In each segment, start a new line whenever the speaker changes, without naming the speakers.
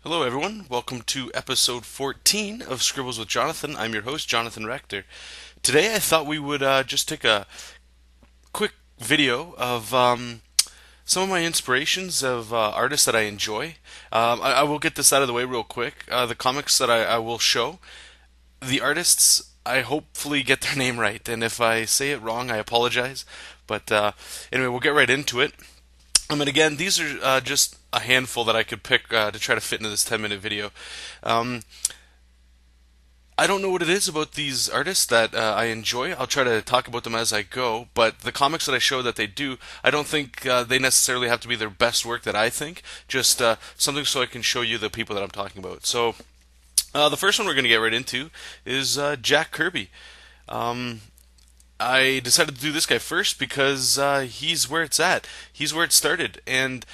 Hello, everyone. Welcome to episode 14 of Scribbles with Jonathan. I'm your host, Jonathan Rector. Today, I thought we would just take a quick video of some of my inspirations of artists that I enjoy. I will get this out of the way real quick. The comics that I will show, the artists, I hopefully get their name right, and if I say it wrong, I apologize. But anyway, we'll get right into it. And again, these are just a handful that I could pick to try to fit into this 10-minute video. Um, I don't know what it is about these artists that I enjoy. I'll try to talk about them as I go, but the comics that I show that they do, I don't think they necessarily have to be their best work that I think, just something so I can show you the people that I'm talking about. So, the first one we're going to get right into is Jack Kirby. Um, I decided to do this guy first because he's where it's at. He's where it started. And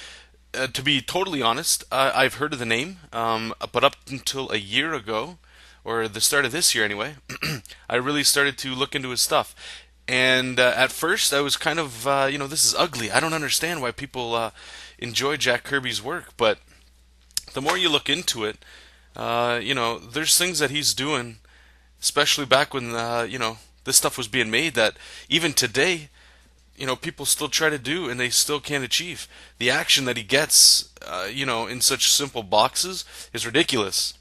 to be totally honest, I've heard of the name, but up until a year ago, or the start of this year anyway, I really started to look into his stuff. And at first, I was kind of, this is ugly. I don't understand why people enjoy Jack Kirby's work. But the more you look into it, there's things that he's doing, especially back when, this stuff was being made that even today, people still try to do and they still can't achieve. The action that he gets, in such simple boxes is ridiculous.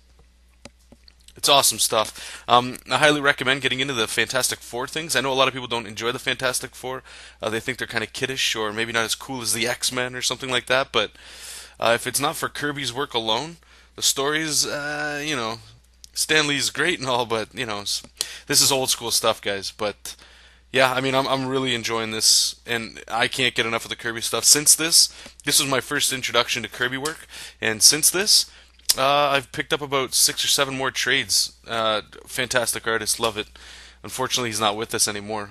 It's awesome stuff. I highly recommend getting into the Fantastic Four things. I know a lot of people don't enjoy the Fantastic Four. They think they're kind of kiddish or maybe not as cool as the X-Men or something like that. But if it's not for Kirby's work alone, the stories, Stan Lee's great and all, but, this is old school stuff, guys. But yeah, I mean, I'm really enjoying this, and I can't get enough of the Kirby stuff. Since this was my first introduction to Kirby work, and since this, I've picked up about 6 or 7 more trades. Fantastic artist, love it. Unfortunately, he's not with us anymore.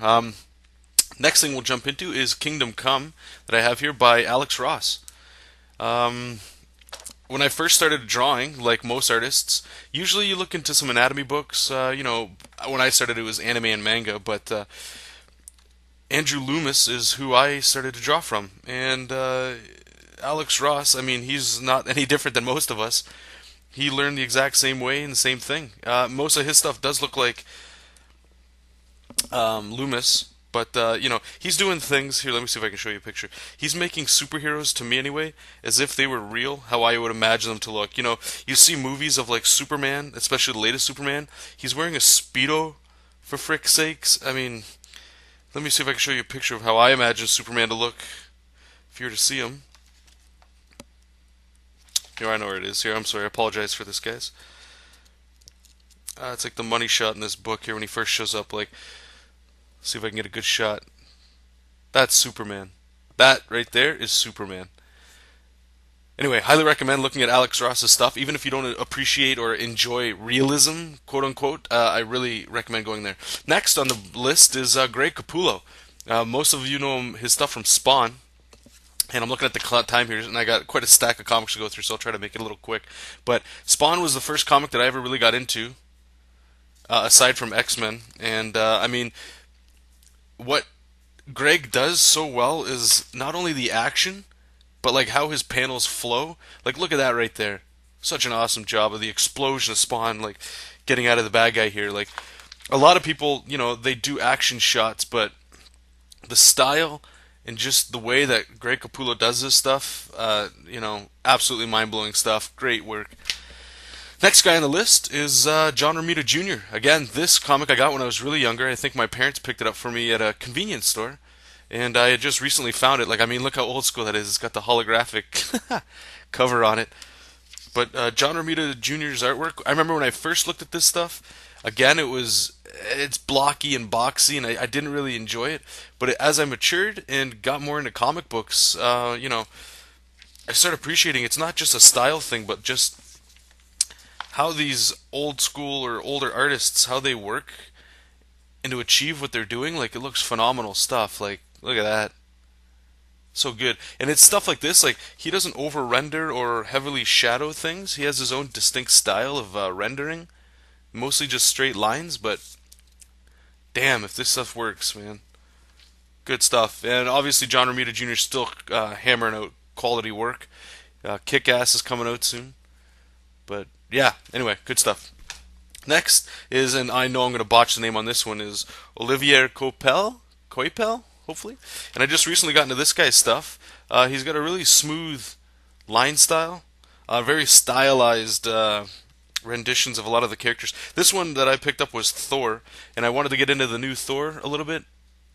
Next thing we'll jump into is Kingdom Come that I have here by Alex Ross. Um, when I first started drawing, like most artists, usually you look into some anatomy books. When I started, it was anime and manga, but Andrew Loomis is who I started to draw from, and Alex Ross. I mean, he's not any different than most of us. He learned the exact same way and the same thing. Most of his stuff does look like Loomis, but he's doing things here. Let me see if I can show you a picture. He's making superheroes, to me anyway, as if they were real, how I would imagine them to look. You see movies of like Superman, especially the latest Superman. He's wearing a speedo, for frick's sakes. I mean, let me see if I can show you a picture of how I imagine Superman to look. If you were to see him. Here, I know where it is. Here, I'm sorry. I apologize for this, guys. It's like the money shot in this book here when he first shows up. Like, see if I can get a good shot. That's Superman. That right there is Superman. Anyway, highly recommend looking at Alex Ross's stuff. Even if you don't appreciate or enjoy realism, quote unquote, I really recommend going there. Next on the list is Greg Capullo. Most of you know his stuff from Spawn. And I'm looking at the time here, and I got quite a stack of comics to go through, so I'll try to make it a little quick. But Spawn was the first comic that I ever really got into, aside from X-Men. And, I mean, what Greg does so well is not only the action, but like how his panels flow. Like, look at that right there. Such an awesome job of the explosion of Spawn, like, getting out of the bad guy here. Like, a lot of people, they do action shots, but the style and just the way that Greg Capullo does this stuff, absolutely mind-blowing stuff. Great work. Next guy on the list is John Romita Jr. Again, this comic I got when I was really younger. I think my parents picked it up for me at a convenience store. And I had just recently found it. Like, I mean, look how old school that is. It's got the holographic cover on it. But John Romita Jr.'s artwork, I remember when I first looked at this stuff, again, it's blocky and boxy, and I didn't really enjoy it. But as I matured and got more into comic books, I started appreciating it's not just a style thing, but just how these old school or older artists, how they work and to achieve what they're doing. Like, it looks phenomenal stuff. Like, look at that. So good. And it's stuff like this, like, he doesn't over render or heavily shadow things. He has his own distinct style of rendering. Mostly just straight lines, but damn, if this stuff works, man. Good stuff. And obviously, John Romita Jr. is still hammering out quality work. Kick Ass is coming out soon. But yeah, anyway, good stuff. Next is, and I know I'm going to botch the name on this one, is Olivia Koeppel, hopefully. And I just recently got into this guy's stuff. He's got a really smooth line style, very stylized renditions of a lot of the characters. This one that I picked up was Thor, and I wanted to get into the new Thor a little bit.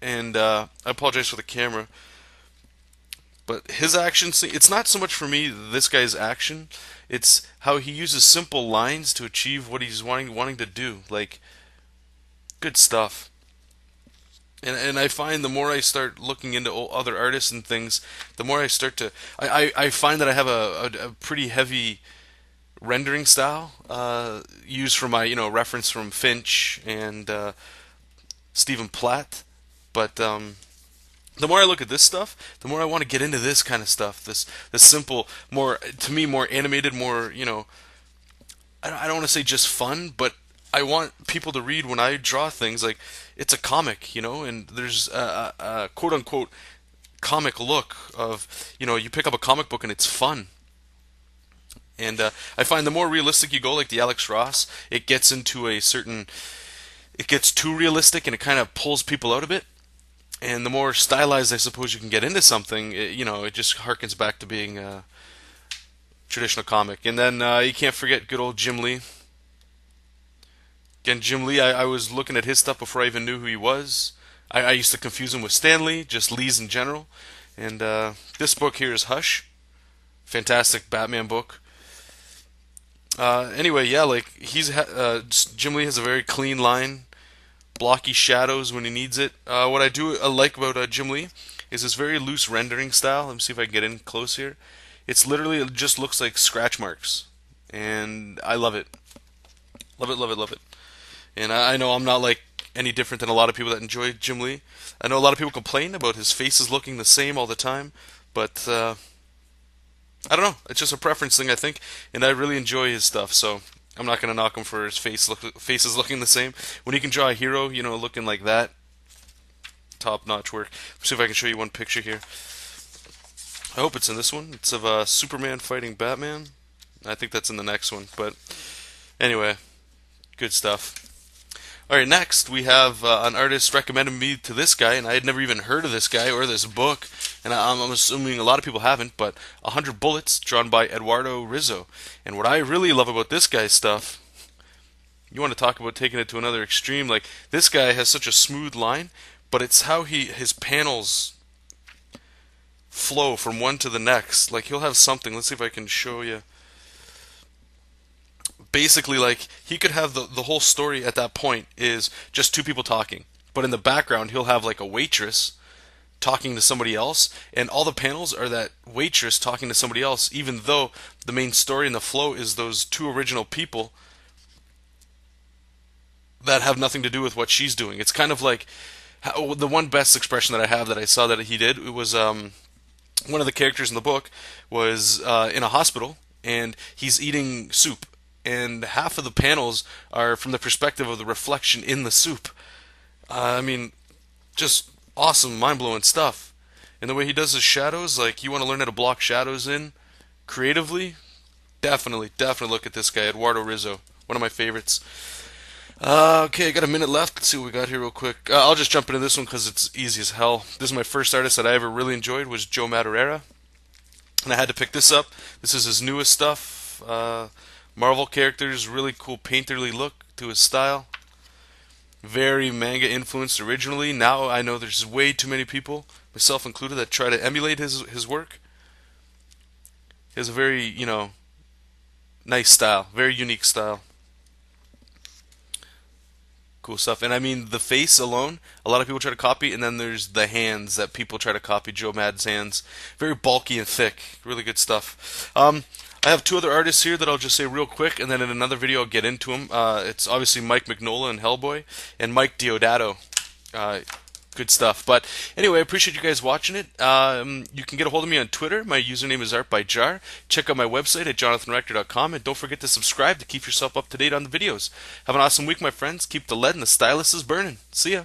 And I apologize for the camera, but his action scene, it's not so much for me this guy's action, it's how he uses simple lines to achieve what he's wanting to do. Like, good stuff. And I find the more I start looking into other artists and things, the more I start to I find that I have a pretty heavy rendering style, used for my reference from Finch and Stephen Platt. But the more I look at this stuff, the more I want to get into this kind of stuff. This simple, more, to me, more animated, more, I don't want to say just fun, but I want people to read when I draw things like it's a comic, and there's a quote unquote comic look of, you pick up a comic book and it's fun. And I find the more realistic you go, like the Alex Ross, it gets into it gets too realistic and it kind of pulls people out a bit. And the more stylized, I suppose, you can get into something, it just harkens back to being a traditional comic. And then you can't forget good old Jim Lee. Again, Jim Lee, I was looking at his stuff before I even knew who he was. I used to confuse him with Stan Lee, just Lees in general. And this book here is Hush. Fantastic Batman book. Anyway, yeah, like Jim Lee has a very clean line. Blocky shadows when he needs it. What I do like about Jim Lee is his very loose rendering style. Let me see if I can get in close here. It just looks like scratch marks, and I love it. Love it, love it, love it. And I know I'm not like any different than a lot of people that enjoy Jim Lee. I know a lot of people complain about his faces looking the same all the time, but I don't know. It's just a preference thing, I think, and I really enjoy his stuff, so I'm not going to knock him for his faces looking the same. When he can draw a hero, looking like that, top-notch work. Let's see if I can show you one picture here. I hope it's in this one. It's of Superman fighting Batman. I think that's in the next one, but anyway, good stuff. Alright, next we have an artist recommended me to this guy, and I had never even heard of this guy or this book, and I'm assuming a lot of people haven't, but 100 Bullets, drawn by Eduardo Rizzo. And what I really love about this guy's stuff, you want to talk about taking it to another extreme, like, this guy has such a smooth line, but it's how his panels flow from one to the next. Like, he'll have something, let's see if I can show you. Basically, like, he could have the whole story at that point is just two people talking, but in the background he'll have like a waitress talking to somebody else, and all the panels are that waitress talking to somebody else, even though the main story and the flow is those two original people that have nothing to do with what she's doing. It's kind of like the one best expression that I have that I saw that he did. It was one of the characters in the book was in a hospital, and he's eating soup, and half of the panels are from the perspective of the reflection in the soup. I mean, just awesome, mind-blowing stuff. And the way he does his shadows, like, you want to learn how to block shadows in creatively, definitely look at this guy, Eduardo Rizzo, one of my favorites. Okay, I got a minute left. Let's see what we got here real quick. I'll just jump into this one because it's easy as hell. This is my first artist that I ever really enjoyed, was Joe Madureira, and I had to pick this up. This is his newest stuff. Marvel characters, really cool painterly look to his style. Very manga influenced originally. Now I know there's way too many people, myself included, that try to emulate his work. He has a very, nice style, very unique style. Cool stuff. And I mean, the face alone, a lot of people try to copy, and then there's the hands that people try to copy, Joe Mad's hands. Very bulky and thick. Really good stuff. I have two other artists here that I'll just say real quick, and then in another video I'll get into them. It's obviously Mike Mignola and Hellboy, and Mike Deodato. Good stuff. But anyway, I appreciate you guys watching it. You can get a hold of me on Twitter. My username is ArtByJar. Check out my website at jonathanrector.com, and don't forget to subscribe to keep yourself up to date on the videos. Have an awesome week, my friends. Keep the lead and the styluses burning. See ya.